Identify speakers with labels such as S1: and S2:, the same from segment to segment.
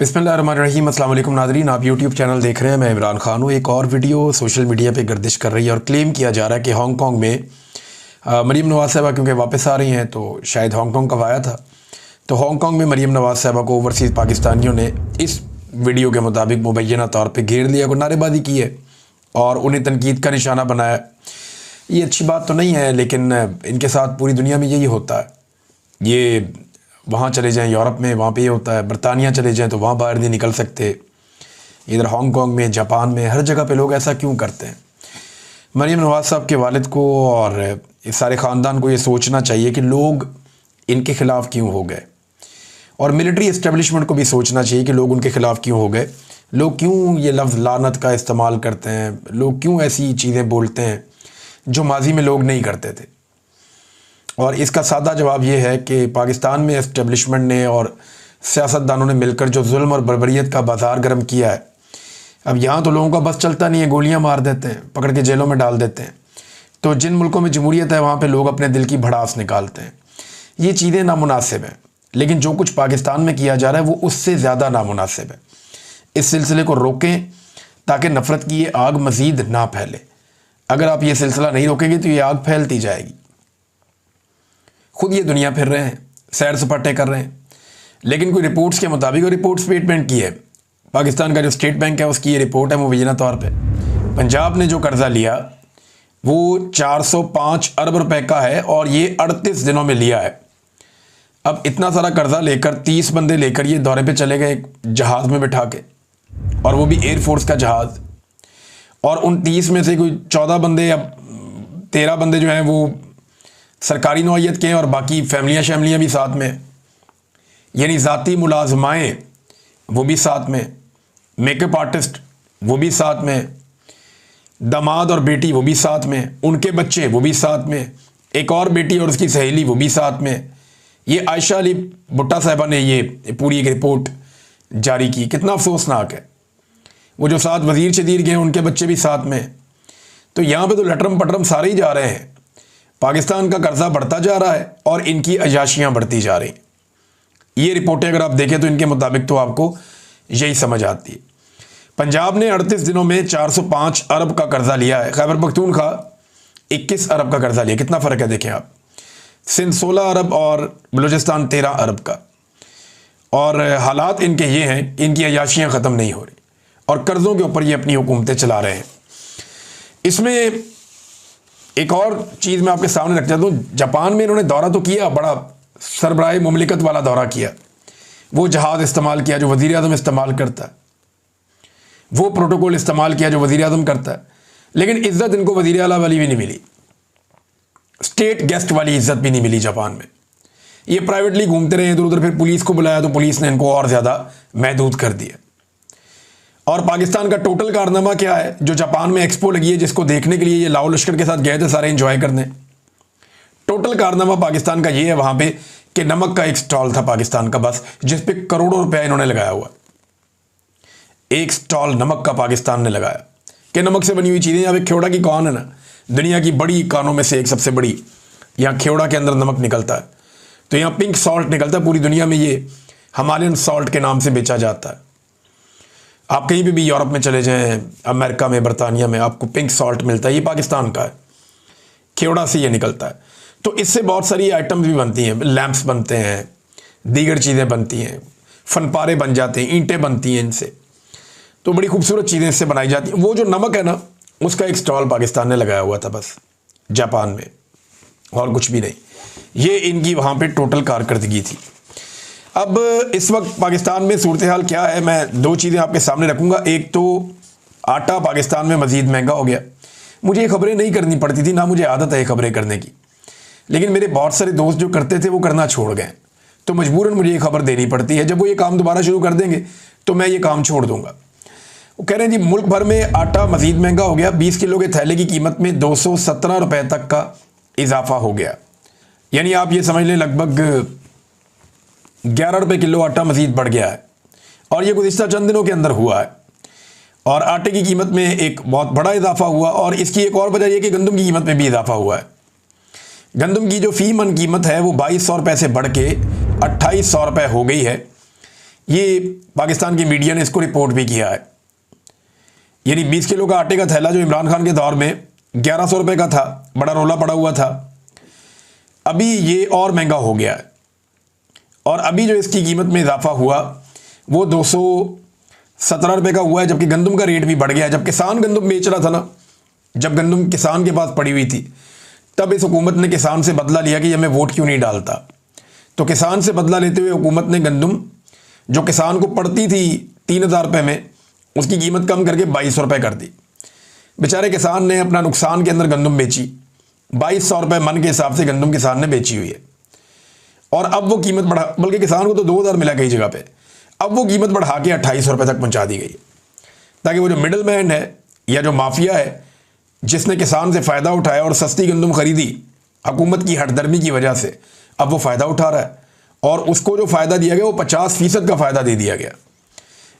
S1: बिस्मिल्लाहिर्रहमानिर्रहीम। अस्सलाम वालेकुम नाज़रीन, आप यूट्यूब चैनल देख रहे हैं। मैं इमरान खान हूँ। एक और वीडियो सोशल मीडिया पे गर्दिश कर रही है और क्लेम किया जा रहा है कि हांगकांग में मरीम नवाज़ साहिबा क्योंकि वापस आ रही हैं तो शायद हांगकांग कब आया था, तो हांगकांग में मरीम नवाज़ साहिबा को ओवरसीज़ पाकिस्तानियों ने इस वीडियो के मुताबिक मुबैना तौर पर घेर लिया, को नारेबाजी की है और उन्हें तनकीद का निशाना बनाया। ये अच्छी बात तो नहीं है, लेकिन इनके साथ पूरी दुनिया में यही होता है। ये वहाँ चले जाएं यूरोप में, वहाँ पे ये होता है। बरतानिया चले जाएं तो वहाँ बाहर नहीं निकल सकते। इधर हांगकांग में, जापान में, हर जगह पे लोग ऐसा क्यों करते हैं? मरीम नवाज़ साहब के वालिद को और इस सारे ख़ानदान को ये सोचना चाहिए कि लोग इनके ख़िलाफ़ क्यों हो गए, और मिलिट्री इस्टेब्लिशमेंट को भी सोचना चाहिए कि लोग उनके ख़िलाफ़ क्यों हो गए। लोग क्यों ये लफ्ज़ लानत का इस्तेमाल करते हैं, लोग क्यों ऐसी चीज़ें बोलते हैं जो माजी में लोग नहीं करते थे। और इसका सादा जवाब ये है कि पाकिस्तान में इस्टेब्लिशमेंट ने और सियासतदानों ने मिलकर जो जुल्म और बर्बरियत का बाजार गर्म किया है, अब यहाँ तो लोगों का बस चलता नहीं है, गोलियाँ मार देते हैं, पकड़ के जेलों में डाल देते हैं। तो जिन मुल्कों में जमहूरियत है वहाँ पे लोग अपने दिल की भड़ास निकालते हैं। ये चीज़ें नामुनासिब हैं, लेकिन जो कुछ पाकिस्तान में किया जा रहा है वो उससे ज़्यादा नामुनासिब है। इस सिलसिले को रोकें ताकि नफ़रत की ये आग मज़ीद ना फैले। अगर आप ये सिलसिला नहीं रोकेंगे तो ये आग फैलती जाएगी। खुद ये दुनिया फिर रहे हैं, सैर सपाटे कर रहे हैं, लेकिन कोई रिपोर्ट्स के मुताबिक, और रिपोर्ट स्टेटमेंट की है पाकिस्तान का जो स्टेट बैंक है उसकी ये रिपोर्ट है मुबैना तौर पे, पंजाब ने जो कर्ज़ा लिया वो 405 अरब रुपए का है और ये 38 दिनों में लिया है। अब इतना सारा कर्ज़ा लेकर 30 बंदे लेकर ये दौरे पे चले गए जहाज़ में बिठा के, और वो भी एयरफोर्स का जहाज़, और उन 30 में से कोई 14 बंदे या 13 बंदे जो हैं वो सरकारी नौइयत के हैं और बाकी फैमिलियाँ भी साथ में, यानी ज़ाती मुलाजमाएँ वो भी साथ में, मेकअप आर्टिस्ट वो भी साथ में, दामाद और बेटी वो भी साथ में, उनके बच्चे वो भी साथ में, एक और बेटी और उसकी सहेली वो भी साथ में। ये आयशा अली भुट्टा साहिबा ने ये पूरी एक रिपोर्ट जारी की। कितना अफसोसनाक है। वो जो साथ वज़ीर शदीर गए उनके बच्चे भी साथ में। तो यहाँ पे तो लटरम पटरम सारे ही जा रहे हैं। पाकिस्तान का कर्जा बढ़ता जा रहा है और इनकी अयाशियाँ बढ़ती जा रही। ये रिपोर्टें अगर आप देखें तो इनके मुताबिक तो आपको यही समझ आती है। पंजाब ने 38 दिनों में 405 अरब का कर्जा लिया है। खैबर पख्तूनख्वा 21 अरब का कर्जा लिया। कितना फ़र्क है देखें आप। सिंध 16 अरब और बलूचिस्तान 13 अरब का। और हालात इनके ये हैं, इनकी अयाशियाँ ख़त्म नहीं हो रही और कर्ज़ों के ऊपर ये अपनी हुकूमतें चला रहे हैं। इसमें एक और चीज़ मैं आपके सामने रख चाहता हूँ। जापान में इन्होंने दौरा तो किया, बड़ा सरबराह मुमलिकत वाला दौरा किया, वो जहाज़ इस्तेमाल किया जो वज़ीर आज़म इस्तेमाल करता है, वो प्रोटोकॉल इस्तेमाल किया जो वज़ीर आज़म करता है, लेकिन इज़्ज़त इनको वज़ीर आला वाली भी नहीं मिली, स्टेट गेस्ट वाली इज़्ज़त भी नहीं मिली जापान में। ये प्राइवेटली घूमते रहे इधर उधर, फिर पुलिस को बुलाया तो पुलिस ने इनको और ज़्यादा महदूद कर दिया। और पाकिस्तान का टोटल कारनामा क्या है? जो जापान में एक्सपो लगी है जिसको देखने के लिए ये लाओ लश्कर के साथ गए थे सारे एंजॉय करने, टोटल कारनामा पाकिस्तान का ये है वहाँ पे कि नमक का एक स्टॉल था पाकिस्तान का बस, जिस पे करोड़ों रुपया इन्होंने लगाया हुआ। एक स्टॉल नमक का पाकिस्तान ने लगाया कि नमक से बनी हुई चीज़ें। यहाँ पे खेवड़ा की कौन है ना, दुनिया की बड़ी कानों में से एक सबसे बड़ी, यहाँ खेवड़ा के अंदर नमक निकलता है। तो यहाँ पिंक सॉल्ट निकलता है, पूरी दुनिया में ये हिमालयन सॉल्ट के नाम से बेचा जाता है। आप कहीं भी यूरोप में चले जाएं, अमेरिका में, बरतानिया में, आपको पिंक सॉल्ट मिलता है। ये पाकिस्तान का है, खेवड़ा से ये निकलता है। तो इससे बहुत सारी आइटम्स भी बनती हैं, लैंप्स बनते हैं, दीगर चीज़ें बनती हैं, फनपारे बन जाते हैं, ईंटें बनती हैं इनसे। तो बड़ी खूबसूरत चीज़ें इससे बनाई जाती हैं। वो जो नमक है ना, उसका एक स्टॉल पाकिस्तान ने लगाया हुआ था बस जापान में, और कुछ भी नहीं। ये इनकी वहाँ पे टोटल कारकर्दगी थी। अब इस वक्त पाकिस्तान में सूरत हाल क्या है, मैं दो चीज़ें आपके सामने रखूँगा। एक तो आटा पाकिस्तान में मज़ीद महंगा हो गया। मुझे ये खबरें नहीं करनी पड़ती थी, ना मुझे आदत है खबरें करने की, लेकिन मेरे बहुत सारे दोस्त जो करते थे वो करना छोड़ गए, तो मजबूरन मुझे ये खबर देनी पड़ती है। जब वो ये काम दोबारा शुरू कर देंगे तो मैं ये काम छोड़ दूँगा। वो कह रहे हैं जी मुल्क भर में आटा मज़ीद महंगा हो गया। 20 किलो के थैले की कीमत में 217 रुपये तक का इजाफा हो गया। यानी आप ये समझ लें लगभग 11 रुपये किलो आटा मज़ीद बढ़ गया है, और ये गुज़िश्ता चंद दिनों के अंदर हुआ है। और आटे की कीमत में एक बहुत बड़ा इजाफा हुआ, और इसकी एक और वजह यह कि गंदम की कीमत में भी इजाफा हुआ है। गंदम की जो फ़ी मन कीमत है वो 2200 रुपये से बढ़ के 2800 रुपये हो गई है। ये पाकिस्तान की मीडिया ने इसको रिपोर्ट भी किया है। यानी 20 किलो का आटे का थैला जो इमरान खान के दौर में 1100 रुपये का था, बड़ा रोला पड़ा हुआ था, अभी ये और महंगा हो गया है। और अभी जो इसकी कीमत में इजाफा हुआ वो 217 रुपये का हुआ है, जबकि गंदम का रेट भी बढ़ गया है। जब किसान गंदम बेच रहा था ना, जब गंदम किसान के पास पड़ी हुई थी, तब इस हुकूमत ने किसान से बदला लिया कि हमें वोट क्यों नहीं डालता। तो किसान से बदला लेते हुए हुकूमत ने गंदम जो किसान को पड़ती थी 3000 रुपये में, उसकी कीमत कम करके 2200 रुपये कर दी। बेचारे किसान ने अपना नुकसान के अंदर गंदम बेची, 2200 रुपये मन के हिसाब से गंदम किसान ने बेची हुई है। और अब वो कीमत बढ़ा, बल्कि किसान को तो 2000 मिला कई जगह पे, अब वो कीमत बढ़ा के 2800 रुपये तक पहुंचा दी गई, ताकि वो जो मिडल मैन है या जो माफिया है जिसने किसान से फ़ायदा उठाया और सस्ती गंदम खरीदी हुकूमत की हठधर्मी की वजह से, अब वो फ़ायदा उठा रहा है। और उसको जो फ़ायदा दिया गया वो 50% का फ़ायदा दे दिया गया।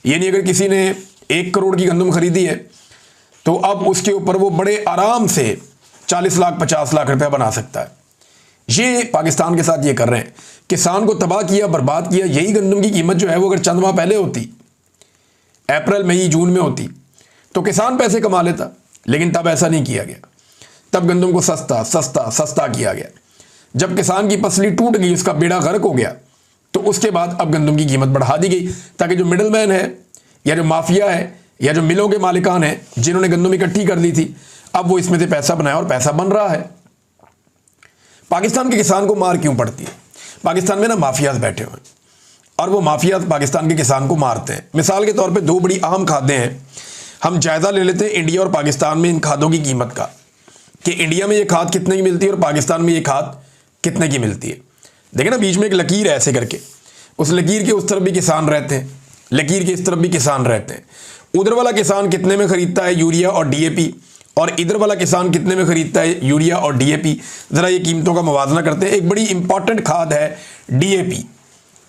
S1: यानी अगर किसी ने 1 करोड़ की गंदम खरीदी है तो अब उसके ऊपर वो बड़े आराम से 40 लाख 50 लाख रुपया बना सकता है। ये पाकिस्तान के साथ ये कर रहे हैं, किसान को तबाह किया, बर्बाद किया। यही गंदम की कीमत जो है वो अगर चंद माह पहले होती, अप्रैल मई जून में होती, तो किसान पैसे कमा लेता, लेकिन तब ऐसा नहीं किया गया। तब गंदम को सस्ता सस्ता सस्ता किया गया। जब किसान की पसली टूट गई, उसका बेड़ा गर्क हो गया, तो उसके बाद अब गंदम की कीमत बढ़ा दी गई, ताकि जो मिडल मैन है या जो माफिया है या जो मिलों के मालिकान हैं जिन्होंने गंदम इकट्ठी कर ली थी, अब वो इसमें से पैसा बनाया और पैसा बन रहा है। पाकिस्तान के किसान को मार क्यों पड़ती है? पाकिस्तान में ना माफियाज बैठे हुए हैं और वो माफियाज पाकिस्तान के किसान को मारते हैं। मिसाल के तौर पे 2 बड़ी अहम खादें हैं। हम जायज़ा ले लेते हैं इंडिया और पाकिस्तान में इन खादों की कीमत का, कि इंडिया में ये खाद कितने की मिलती है और पाकिस्तान में ये खाद कितने की मिलती है। देखिए ना, बीच में एक लकीर है ऐसे करके, उस लकीर के उस तरफ भी किसान रहते हैं, लकीर के इस तरफ भी किसान रहते हैं। उधर वाला किसान कितने में खरीदता है यूरिया और डीएपी, और इधर वाला किसान कितने में खरीदता है यूरिया और डीएपी। ज़रा ये कीमतों का मुवाजना करते हैं। एक बड़ी इंपॉर्टेंट खाद है डीएपी।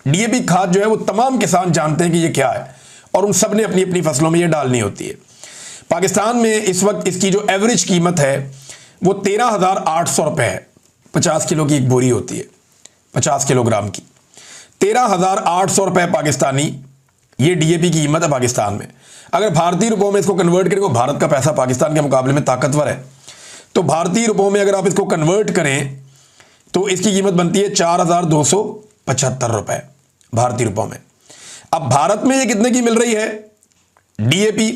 S1: डीएपी खाद जो है वो तमाम किसान जानते हैं कि ये क्या है, और उन सब ने अपनी अपनी फसलों में ये डालनी होती है। पाकिस्तान में इस वक्त इसकी जो एवरेज कीमत है वो 13,800 रुपये है। 50 किलो की एक बोरी होती है, 50 किलोग्राम की, 13,800 रुपये पाकिस्तानी ये डीएपी की कीमत है पाकिस्तान में। अगर भारतीय रुपयों में इसको कन्वर्ट करें, वो भारत का पैसा पाकिस्तान के मुकाबले में ताकतवर है, तो भारतीय रुपयों में अगर आप इसको कन्वर्ट करें तो इसकी कीमत बनती है 4,275 रुपये भारतीय रुपयों में। अब भारत में ये कितने की मिल रही है डीएपी?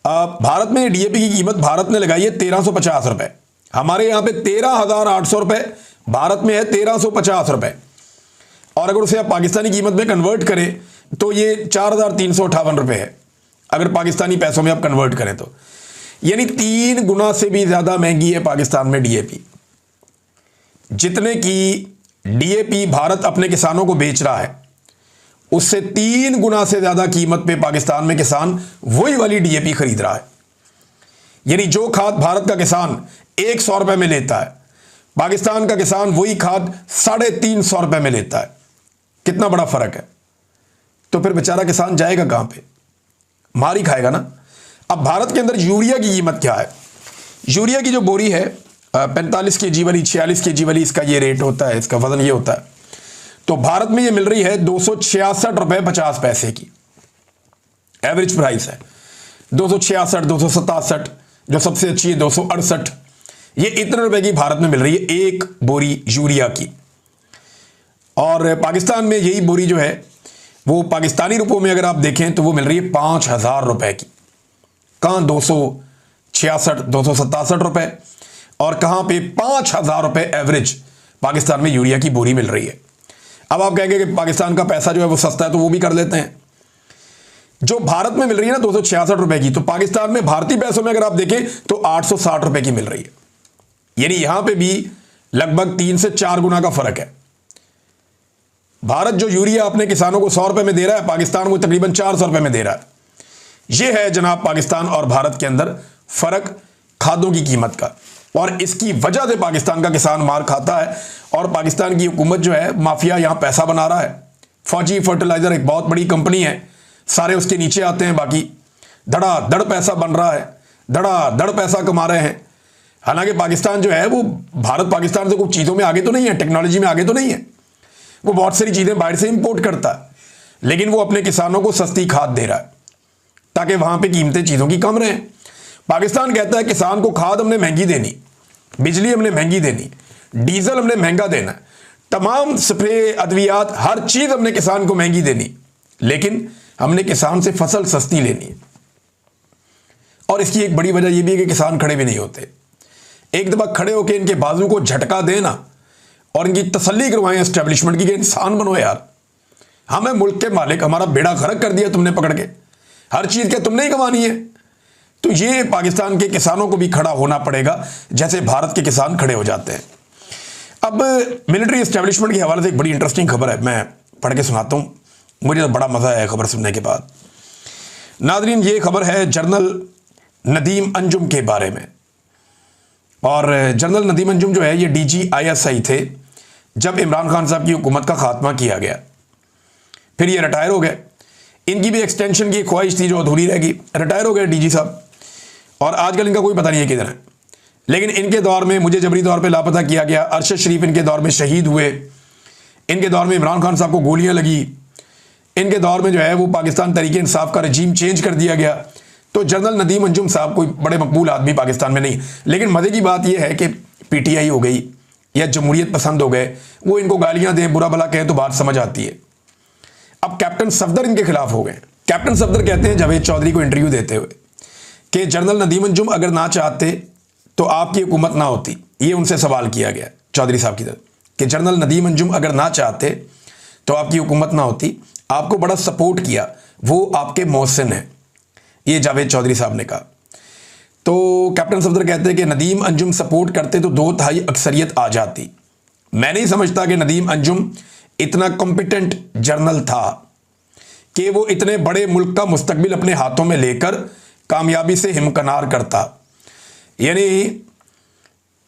S1: भारत में डीएपी की कीमत भारत ने लगाई है 1350 रुपये। हमारे यहां पे 13,800 रुपये, भारत में है 1350 रुपये। और अगर उसे आप पाकिस्तानी कीमत में कन्वर्ट करें तो ये 4,358 रुपये है, अगर पाकिस्तानी पैसों में आप कन्वर्ट करें तो। यानी 3 गुना से भी ज्यादा महंगी है पाकिस्तान में डीएपी। जितने की डीएपी भारत अपने किसानों को बेच रहा है, उससे 3 गुना से ज्यादा कीमत पे पाकिस्तान में किसान वही वाली डीएपी खरीद रहा है। यानी जो खाद भारत का किसान 100 रुपए में लेता है, पाकिस्तान का किसान वही खाद 350 रुपए में लेता है। कितना बड़ा फर्क है। तो फिर बेचारा किसान जाएगा कहां पे? मार ही खाएगा ना। अब भारत के अंदर यूरिया की कीमत क्या है? यूरिया की जो बोरी है 45 kg वाली, 46 kg वाली, इसका ये रेट होता है, इसका वजन ये होता है। तो भारत में ये मिल रही है 266 रुपए 50 पैसे की एवरेज प्राइस है। 266, 267, जो सबसे अच्छी है 268, ये इतने रुपए की भारत में मिल रही है एक बोरी यूरिया की। और पाकिस्तान में यही बोरी जो है वो पाकिस्तानी रुपयों में अगर आप देखें तो वो मिल रही है 5,000 रुपए की। कहां 266, 267 रुपए, और कहां पे 5,000 रुपए एवरेज पाकिस्तान में यूरिया की बोरी मिल रही है। अब आप कहेंगे कि पाकिस्तान का पैसा जो है वो सस्ता है, तो वो भी कर लेते हैं। जो भारत में मिल रही है ना 266 रुपए की, तो पाकिस्तान में भारतीय पैसों में अगर आप देखें तो 860 रुपए की मिल रही है। यानी यहां पे भी लगभग 3 से 4 गुना का फर्क है। भारत जो यूरिया अपने किसानों को 100 रुपए में दे रहा है, पाकिस्तान को तकरीबन 400 रुपए में दे रहा है। यह है जनाब पाकिस्तान और भारत के अंदर फर्क खादों की कीमत का, और इसकी वजह से पाकिस्तान का किसान मार खाता है। और पाकिस्तान की हुकूमत जो है, माफिया यहां पैसा बना रहा है। फौजी फर्टिलाइजर एक बहुत बड़ी कंपनी है, सारे उसके नीचे आते हैं, बाकी धड़ाधड़ पैसा बन रहा है, धड़ाधड़ पैसा कमा रहे हैं। हालांकि पाकिस्तान जो है वो भारत पाकिस्तान से कुछ चीज़ों में आगे तो नहीं है, टेक्नोलॉजी में आगे तो नहीं है, वो बहुत सारी चीज़ें बाहर से इंपोर्ट करता है, लेकिन वो अपने किसानों को सस्ती खाद दे रहा है ताकि वहां पे कीमतें चीज़ों की कम रहें। पाकिस्तान कहता है किसान को खाद हमने महंगी देनी, बिजली हमने महंगी देनी, डीजल हमने महंगा देना, तमाम स्प्रे, अद्वियात, हर चीज़ हमने किसान को महंगी देनी, लेकिन हमने किसान से फसल सस्ती लेनी है। और इसकी एक बड़ी वजह यह भी है कि किसान खड़े भी नहीं होते। एक दफा खड़े होकर इनके बाजू को झटका देना और इनकी तसल्ली करवाएं एस्टेब्लिशमेंट की कि इंसान बनो यार, हमें मुल्क के मालिक, हमारा बेड़ा गर्क कर दिया तुमने पकड़ के, हर चीज क्या तुमने ही कमानी है। तो ये पाकिस्तान के किसानों को भी खड़ा होना पड़ेगा जैसे भारत के किसान खड़े हो जाते हैं। अब मिलिट्री एस्टेब्लिशमेंट के हवाले से एक बड़ी इंटरेस्टिंग खबर है, मैं पढ़ के सुनाता हूं, मुझे तो बड़ा मजा आया खबर सुनने के बाद। नादरीन, ये खबर है जनरल नदीम अंजुम के बारे में। और जनरल नदीम अंजुम जो है ये DGISI थे जब इमरान खान साहब की हुकूमत का खात्मा किया गया, फिर ये रिटायर हो गए। इनकी भी एक्सटेंशन की ख्वाहिश थी जो अधूरी रहेगी, रिटायर हो गए DG साहब, और आजकल इनका कोई पता नहीं है किधर है। लेकिन इनके दौर में मुझे जबरी तौर पे लापता किया गया, अरशद शरीफ इनके दौर में शहीद हुए, इनके दौर में इमरान खान साहब को गोलियां लगी, इनके दौर में जो है वो पाकिस्तान तरीके इंसाफ का रजीम चेंज कर दिया गया। तो जनरल नदीम अंजुम साहब कोई बड़े मकबूल आदमी पाकिस्तान में नहीं। लेकिन मजे की बात यह है कि PTI हो गई या जमहूरियत पसंद हो गए, वो इनको गालियां दें, बुरा भला कहें तो बात समझ आती है। अब कैप्टन सफदर इनके खिलाफ हो गए। कैप्टन सफदर कहते हैं जावेद चौधरी को इंटरव्यू देते हुए कि जनरल नदीम अंजुम अगर ना चाहते तो आपकी हुकूमत ना होती। ये उनसे सवाल किया गया चौधरी साहब की तरफ कि जनरल नदीम अंजुम अगर ना चाहते तो आपकी हुकूमत ना होती, आपको बड़ा सपोर्ट किया, वो आपके मोहसिन है, ये जावेद चौधरी साहब ने कहा। तो कैप्टन सफदर कहते हैं कि नदीम अंजुम सपोर्ट करते तो 2/3 अक्सरियत आ जाती। मैं नहीं समझता कि नदीम अंजुम इतना कॉम्पिटेंट जर्नल था कि वो इतने बड़े मुल्क का मुस्तकबिल अपने हाथों में लेकर कामयाबी से हिमकनार करता। यानी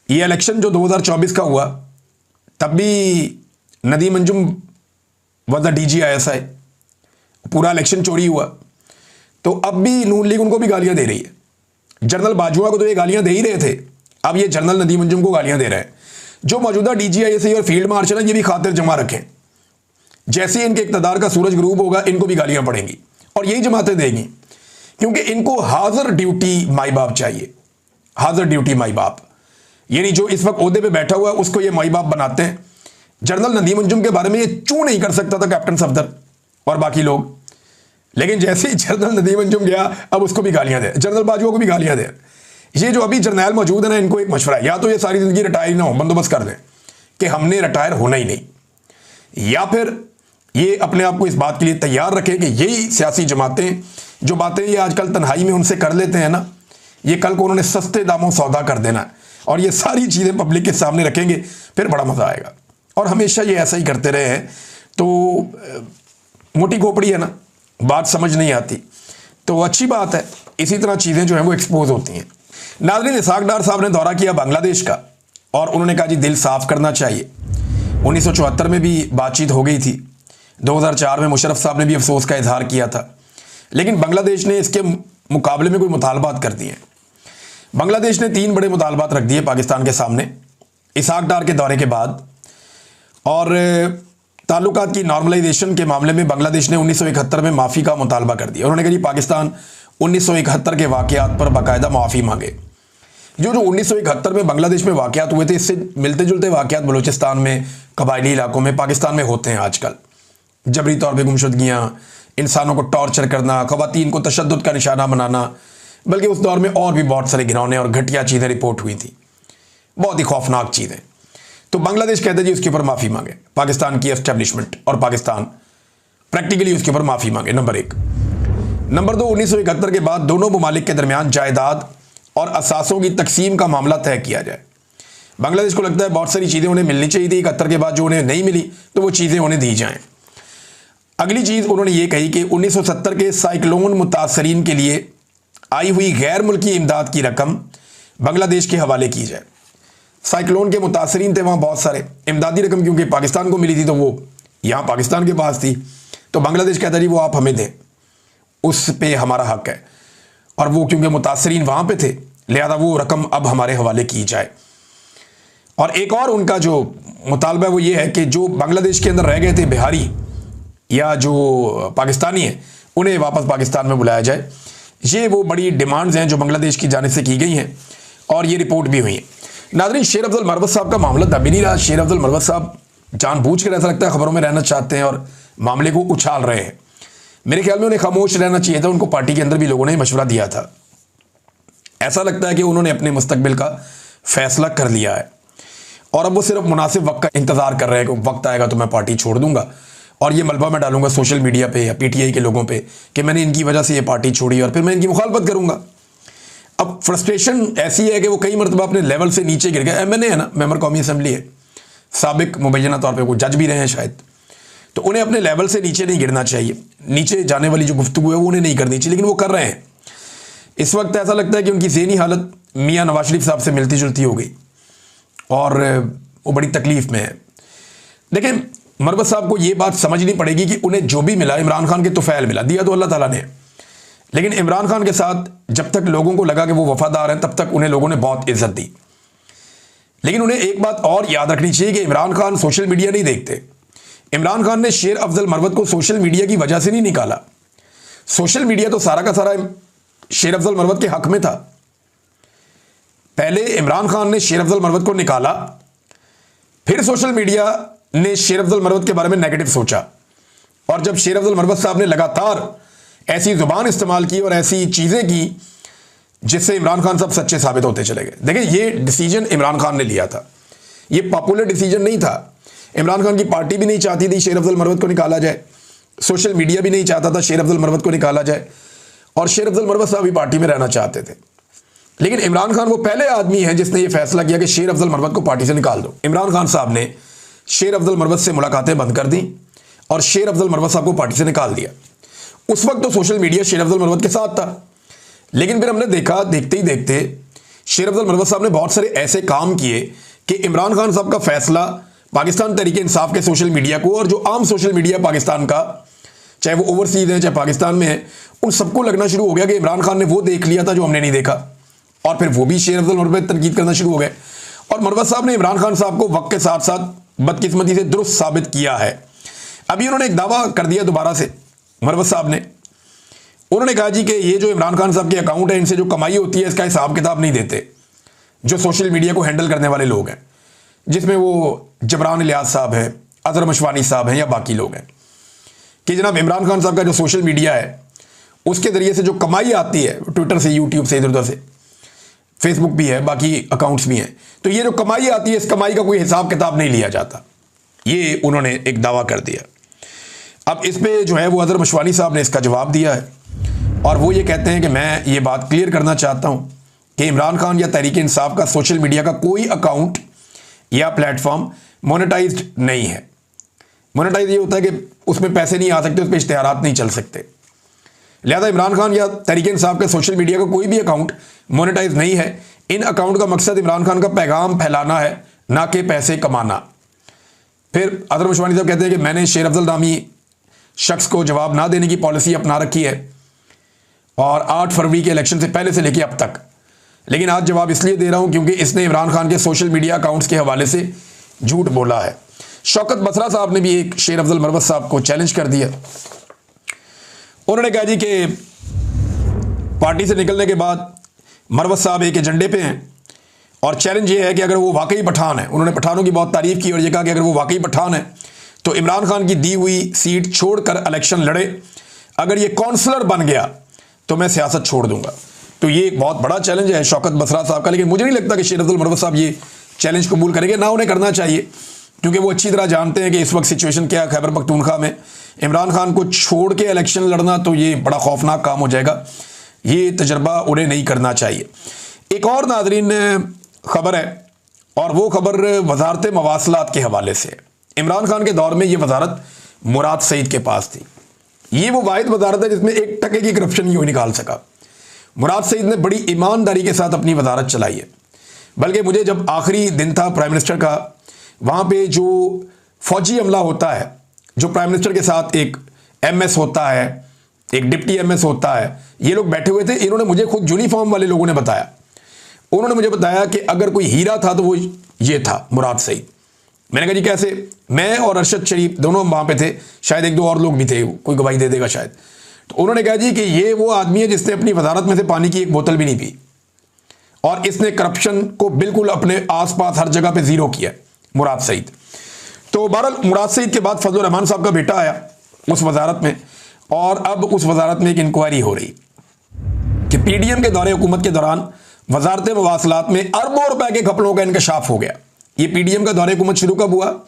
S1: ये इलेक्शन जो 2024 का हुआ तब भी Nadeem Anjum was the DGISI, पूरा इलेक्शन चोरी हुआ। तो अब भी नून लीग उनको भी गालियां दे रही है। जनरल बाजवा को तो ये गालियां दे ही रहे थे, अब ये जनरल नदीम अंजुम को गालियां दे रहे हैं। जो मौजूदा DGISI और फील्ड मार्शल है ये भी खातिर जमा रखें, जैसे ही इनके इक़्तिदार का सूरज ग्रूब होगा इनको भी गालियां पड़ेंगी और यही जमातें देंगी, क्योंकि इनको हाजिर ड्यूटी माई बाप चाहिए। हाजिर ड्यूटी माई बाप, यानी जो इस वक्त ओहदे पे बैठा हुआ है उसको ये माई बाप बनाते हैं। जनरल नदीम अंजुम के बारे में ये चू नहीं कर सकता था कैप्टन सफदर और बाकी लोग, लेकिन जैसे ही जनरल नदीम अंजुम गया अब उसको भी गालियां दे, जनरल बाजवा को भी गालियां दे। ये जो अभी जर्नैल मौजूद है ना, इनको एक मशवरा है, या तो ये सारी जिंदगी रिटायर ना हो, बंदोबस्त कर दें कि हमने रिटायर होना ही नहीं, या फिर ये अपने आप को इस बात के लिए तैयार रखें कि यही सियासी जमातें जो बातें ये आजकल तन्हाई में उनसे कर लेते हैं ना, ये कल को उन्होंने सस्ते दामों सौदा कर देना है और ये सारी चीज़ें पब्लिक के सामने रखेंगे, फिर बड़ा मज़ा आएगा। और हमेशा ये ऐसा ही करते रहे हैं तो मोटी खोपड़ी है ना, बात समझ नहीं आती, तो अच्छी बात है, इसी तरह चीज़ें जो हैं वो एक्सपोज होती हैं। नाज़रीन, इसहाक डार साहब ने दौरा किया बांग्लादेश का और उन्होंने कहा जी दिल साफ़ करना चाहिए। 1974 में भी बातचीत हो गई थी, 2004 में मुशर्रफ साहब ने भी अफसोस का इजहार किया था, लेकिन बांग्लादेश ने इसके मुकाबले में कोई मुतालबात कर दिए। बांग्लादेश ने 3 बड़े मुतालबात रख दिए पाकिस्तान के सामने इसहाक डार के दौरे के बाद। और ताल्लुकात की नॉर्मलाइजेशन के मामले में बांग्लादेश ने 1971 में माफ़ी का मुतालबा कर दिया। उन्होंने कहा पाकिस्तान 1971 के वाक़यात पर बाकायदा माफ़ी मांगे। जो 1971 में बांग्लादेश में वाक़यात हुए थे, इससे मिलते जुलते वाक़यात बलूचिस्तान में, कबायली इलाकों में, पाकिस्तान में होते हैं आजकल। जबरी तौर पर गुमशुदगियाँ, इंसानों को टॉर्चर करना, ख़वातीन को तशद्दुद का निशाना बनाना, बल्कि उस दौर में और भी बहुत सारे घिनौने और घटिया चीज़ें रिपोर्ट हुई थी, बहुत ही खौफनाक चीज़ें। तो बांग्लादेश कहते जी उसके ऊपर माफ़ी मांगे, पाकिस्तान की एस्टेब्लिशमेंट और पाकिस्तान प्रैक्टिकली उसके ऊपर माफ़ी मांगे, नंबर 1। नंबर 2, 1971 के बाद दोनों ममालिक के दरमियान जायदाद और असासों की तकसीम का मामला तय किया जाए। बांग्लादेश को लगता है बहुत सारी चीज़ें उन्हें मिलनी चाहिए थी, 71 के बाद जो उन्हें नहीं मिली तो वो चीज़ें उन्हें दी जाएँ। अगली चीज़ उन्होंने ये कही कि 1970 के साइक्लोन मुतासरीन के लिए आई हुई गैर मुल्की इमदाद की रकम बांग्लादेश के हवाले की जाए। साइक्लोन के मुतासरीन थे वहाँ बहुत सारे, इमदादी रकम क्योंकि पाकिस्तान को मिली थी तो वो यहाँ पाकिस्तान के पास थी, तो बांग्लादेश कहता जी वो आप हमें दें, उस पे हमारा हक है, और वो क्योंकि मुतासरीन वहाँ पे थे लिहाजा वो रकम अब हमारे हवाले की जाए। और एक और उनका जो मुतालबा है वो ये है कि जो बांग्लादेश के अंदर रह गए थे बिहारी या जो पाकिस्तानी हैं उन्हें वापस पाकिस्तान में बुलाया जाए। ये वो बड़ी डिमांड्स हैं जो बांग्लादेश की जानिब से की गई हैं और ये रिपोर्ट भी हुई है। नाज़रीन, शेर अफजल मरवत साहब का मामला दब ही नहीं रहा। शेर अफजल मरवत साहब जानबूझकर ऐसा लगता है खबरों में रहना चाहते हैं और मामले को उछाल रहे हैं। मेरे ख्याल में उन्हें खामोश रहना चाहिए था। उनको पार्टी के अंदर भी लोगों ने मशवरा दिया था। ऐसा लगता है कि उन्होंने अपने मुस्तकबिल का फैसला कर लिया है और अब वो सिर्फ मुनासिब वक्त का इंतज़ार कर रहे हैं कि वक्त आएगा तो मैं पार्टी छोड़ दूंगा और ये मलबा मैं डालूंगा सोशल मीडिया पे या पीटीआई के लोगों पे कि मैंने इनकी वजह से ये पार्टी छोड़ी और फिर मैं इनकी मुखालफत करूंगा। अब फ्रस्ट्रेशन ऐसी है कि वो कई मरतबा अपने लेवल से नीचे गिर गए। एमएनए है ना, मेंबर कौमी असम्बली है, साबिक मुबैना तौर पर वो जज भी रहे हैं शायद, तो उन्हें अपने लेवल से नीचे नहीं गिरना चाहिए। नीचे जाने वाली जो गुफ्तगू है वो उन्हें नहीं करनी चाहिए, लेकिन वो कर रहे हैं। इस वक्त ऐसा लगता है कि उनकी ज़हनी हालत मियाँ नवाज शरीफ साहब से मिलती जुलती हो गई और वो बड़ी तकलीफ़ में है। लेकिन मरवत साहब को ये बात समझनी पड़ेगी कि उन्हें जो भी मिला, इमरान खान के तुफैल मिला, दिया तो अल्लाह ताला ने, लेकिन इमरान खान के साथ जब तक लोगों को लगा कि वो वफादार हैं तब तक उन्हें लोगों ने बहुत इज्जत दी। लेकिन उन्हें एक बात और याद रखनी चाहिए कि इमरान खान सोशल मीडिया नहीं देखते। इमरान खान ने शेर अफजल मरवत को सोशल मीडिया की वजह से नहीं निकाला। सोशल मीडिया तो सारा का सारा शेर अफजल मरवत के हक में था। पहले इमरान खान ने शेर अफजल मरवत को निकाला, फिर सोशल मीडिया ने शेर अफजल मरवत के बारे में नेगेटिव सोचा और जब शेर अफजल मरवत साहब ने लगातार ऐसी जुबान इस्तेमाल की और ऐसी चीज़ें की जिससे इमरान खान साहब सच्चे साबित होते चले गए। देखिए, ये डिसीजन इमरान खान ने लिया था, ये पॉपुलर डिसीजन नहीं था। इमरान खान की पार्टी भी नहीं चाहती थी शेर अफजल मरवत को निकाला जाए, सोशल मीडिया भी नहीं चाहता था शेर अफजल मरवत को निकाला जाए और शेर अफजल मरवत साहब भी पार्टी में रहना चाहते थे। लेकिन इमरान खान वो पहले आदमी है जिसने ये फैसला किया कि शेर अफजल मरवत को पार्टी से निकाल दो। इमरान खान साहब ने शेर अफजल मरवत से मुलाकातें बंद कर दी और शेर अफजल मरवत साहब को पार्टी से निकाल दिया। उस वक्त तो सोशल मीडिया शेर अफजल मरवत के साथ था, लेकिन फिर हमने देखा, देखते ही देखते शेर अफजल मरवत साहब ने बहुत सारे ऐसे काम किए कि इमरान खान साहब का फैसला पाकिस्तान तहरीक इंसाफ के सोशल मीडिया को और जो आम सोशल मीडिया पाकिस्तान का, चाहे वो ओवरसीज है चाहे पाकिस्तान में है, उन सबको लगना शुरू हो गया कि इमरान खान ने वो देख लिया था जो हमने नहीं देखा और फिर वो भी शेर अफजल मरवत पर तनकीद करना शुरू हो गए। और मरवत साहब ने इमरान खान साहब को वक्त के साथ साथ बदकिस्मती से दुरुस्त साबित किया है। अभी उन्होंने एक दावा कर दिया दोबारा से, मरवत साहब ने, उन्होंने कहा जी कि ये जो इमरान खान साहब के अकाउंट है इनसे जो कमाई होती है इसका हिसाब किताब नहीं देते जो सोशल मीडिया को हैंडल करने वाले लोग हैं, जिसमें वो जबरान इलियास साहब हैं, अजहर मशवानी साहब हैं या बाकी लोग हैं, कि जनाब इमरान खान साहब का जो सोशल मीडिया है उसके ज़रिए से जो कमाई आती है, ट्विटर से, यूट्यूब से, इधर उधर से, फेसबुक भी है, बाकी अकाउंट्स भी हैं, तो ये जो कमाई आती है इस कमाई का कोई हिसाब किताब नहीं लिया जाता। ये उन्होंने एक दावा कर दिया। अब इस पे जो है वो अजहर मशवानी साहब ने इसका जवाब दिया है और वो ये कहते हैं कि मैं ये बात क्लियर करना चाहता हूँ कि इमरान खान या तहरीक इंसाफ का सोशल मीडिया का कोई अकाउंट या प्लेटफॉर्म मोनेटाइज्ड नहीं है। मोनेटाइज ये होता है कि उसमें पैसे नहीं आ सकते, उस पर इश्तिहारात नहीं चल सकते। लिहाजा इमरान खान या तहरीक इंसाफ के सोशल मीडिया का कोई भी अकाउंट मोनेटाइज नहीं है। इन अकाउंट का मकसद इमरान खान का पैगाम फैलाना है, ना कि पैसे कमाना। फिर अजहर मशवानी साहब कहते हैं कि मैंने शेर अफजल नामी शख्स को जवाब ना देने की पॉलिसी अपना रखी है और 8 फरवरी के इलेक्शन से पहले से लेकर अब तक, लेकिन आज जवाब इसलिए दे रहा हूं क्योंकि इसने इमरान खान के सोशल मीडिया अकाउंट्स के हवाले से झूठ बोला है। शौकत बसरा साहब ने भी एक शेर अफजल मरवत साहब को चैलेंज कर दिया। उन्होंने कहा जी कि पार्टी से निकलने के बाद मरवत साहब एक एजेंडे पे हैं और चैलेंज ये है कि अगर वो वाकई पठान है, उन्होंने पठानों की बहुत तारीफ की और ये कहा कि अगर वो वाकई पठान है तो इमरान खान की दी हुई सीट छोड़कर इलेक्शन लड़े, अगर ये काउंसलर बन गया तो मैं सियासत छोड़ दूंगा। तो ये एक बहुत बड़ा चैलेंज है शौकत बसरा साहब का, लेकिन मुझे नहीं लगता कि शेर अफजल मरवत साहब ये चैलेंज कबूल करेंगे, ना उन्हें करना चाहिए, क्योंकि वो अच्छी तरह जानते हैं कि इस वक्त सिचुएशन क्या है खैबर पख्तूनख्वा में। इमरान खान को छोड़ के इलेक्शन लड़ना तो ये बड़ा खौफनाक काम हो जाएगा, ये तजर्बा उन्हें नहीं करना चाहिए। एक और नाजरीन खबर है और वो खबर वजारत मवासलात के हवाले से। इमरान खान के दौर में ये वजारत मुराद सईद के पास थी। ये वो वाहिद वजारत है जिसमें 1 टके की करप्शन ही निकाल सका। मुराद सईद ने बड़ी ईमानदारी के साथ अपनी वजारत चलाई है, बल्कि मुझे जब आखिरी दिन था प्राइम मिनिस्टर का, वहाँ पे जो फौजी अमला होता है, जो प्राइम मिनिस्टर के साथ एक MS होता है, एक डिप्टी MS होता है, ये लोग बैठे हुए थे। इन्होंने मुझे खुद यूनिफॉर्म वाले लोगों ने बताया, उन्होंने मुझे बताया कि अगर कोई हीरा था तो वो ये था मुराद सईद। मैंने कहा जी कैसे? मैं और अरशद शरीफ दोनों वहां पे थे, शायद एक दो और लोग भी थे, कोई गवाही दे देगा शायद। तो उन्होंने कहा जी कि ये वो आदमी है जिसने अपनी वजारत में से पानी की एक बोतल भी नहीं पी, और इसने करप्शन को बिल्कुल अपने आसपास हर जगह पे जीरो किया, मुराद सईद। तो बहरहाल मुराद सईद के बाद फजलुर रहमान साहब का बेटा आया उस वजारत में, और अब उस वजारत में एक इंक्वायरी हो रही कि पीडीएम के दौरे हुकूमत के दौरान वजारत मवासलात में अरबों रुपए के घपलों का इंकशाफ हो गया। ये पीडीएम का दौरे हुकूमत शुरू कब हुआ?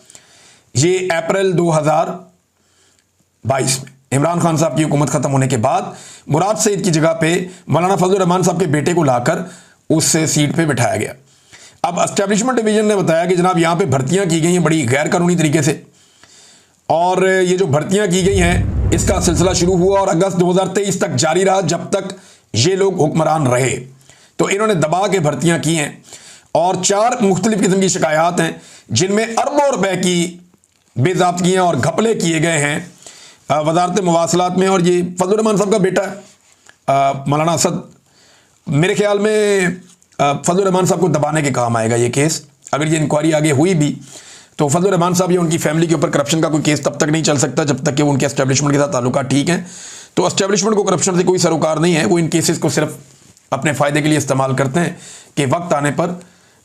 S1: ये अप्रैल 2022 में इमरान खान साहब की हुकूमत खत्म होने के बाद मुराद सईद की जगह पे मौलाना फजलुर रहमान साहब के बेटे को लाकर उस सीट पे बिठाया गया। अब एस्टेब्लिशमेंट डिवीजन ने बताया कि जनाब यहाँ पे भर्तियां की गई हैं बड़ी गैर कानूनी तरीके से, और ये जो भर्तियां की गई हैं इसका सिलसिला शुरू हुआ और अगस्त 2023 तक जारी रहा, जब तक ये लोग हुक्मरान रहे। तो इन्होंने दबा के भर्तियां की हैं, और 4 मुख्तलिफ किस्म की शिकायत हैं जिनमें अरबों रुपए की बेज़ाब्तियाँ और घपले किए गए हैं वजारत मवासलात में। और ये फजलुर रहमान साहब का बेटा मौलाना असद, मेरे ख्याल में फजलुर रहमान साहब को दबाने के काम आएगा ये केस। अगर ये इंक्वायरी आगे हुई भी तो फजलुर रहमान साहब या उनकी फैमिली के ऊपर करप्शन का कोई केस तब तक नहीं चल सकता जब तक कि उनके एस्टेब्लिशमेंट के साथ ताल्लुकात ठीक हैं। तो एस्टेब्लिशमेंट को करप्शन से कोई सरोकार नहीं है, वो इन केसेस को सिर्फ अपने फ़ायदे के लिए इस्तेमाल करते हैं कि वक्त आने पर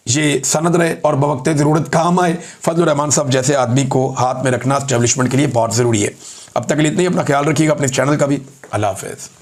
S1: ये सनद रहे और बवक्ते ज़रूरत काम आए। फजलुर रहमान साहब जैसे आदमी को हाथ में रखना एस्टेब्लिशमेंट के लिए बहुत ज़रूरी है। अब तक के लिए इतना ही, अपना ख्याल रखिएगा, अपने चैनल का भी। अल्लाह हाफ़िज़।